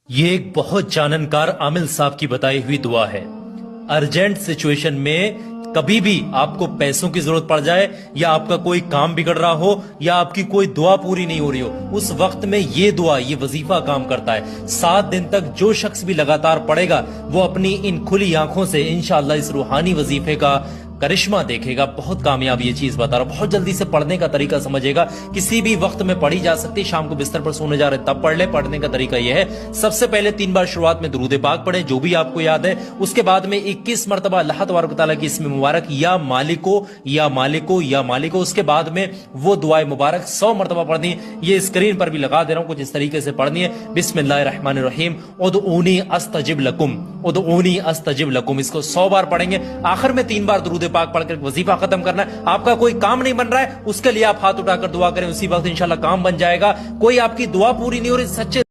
یہ ایک بہت جاننکار عامل صاحب کی بتائی ہوئی دعا ہے۔ ارجنٹ سچویشن میں کبھی بھی آپ کو پیسوں کی ضرورت پڑ جائے یا آپ کا کوئی کام بگڑ رہا ہو یا آپ کی کوئی دعا پوری نہیں ہو رہی ہو، اس وقت میں یہ دعا، یہ وظیفہ کام کرتا ہے۔ 7 دن تک جو شخص بھی لگاتار پڑھے گا وہ اپنی ان کھلی آنکھوں سے انشاءاللہ اس روحانی وظیفے کا کرشمہ دیکھے گا۔ بہت کامیاب یہ چیز بتا رہا ہوں، بہت جلدی سے پڑھنے کا طریقہ سمجھے گا، کسی بھی وقت میں پڑھی جا سکتی۔ شام کو بستر پر سونے جا رہے تب پڑھ لے۔ پڑھنے کا طریقہ یہ ہے، سب سے پہلے 3 بار شروعات میں درود پاک پڑھیں جو بھی آپ کو یاد ہے، اس کے بعد میں 21 مرتبہ اللہ تبارک و تعالیٰ کی اسم مبارک یا مالکو یا مالکو یا مالکو، اس کے بعد میں وہ دعائے مبارک 100 مرتبہ پڑھنی ہے۔ یہ اسکرین پر بھی لگا دے رہا ہوں، کچھ اس طریقے سے پڑھنی ہے۔ بسم اللہ الرحمن الرحیم، ادعونی استجب لکم، ادعونی استجب لکم، اس کو 100 بار پڑھیں گے۔ آخر میں 3 بار درود پاک پڑھ کر وظیفہ ختم کرنا ہے۔ آپ کا کوئی کام نہیں بن رہا ہے، اس کے لیے آپ ہاتھ اٹھا کر دعا کریں، اسی وقت انشاءاللہ کام بن جائے گا۔ کوئی آپ کی دعا پوری نہیں ہو رہی، سچے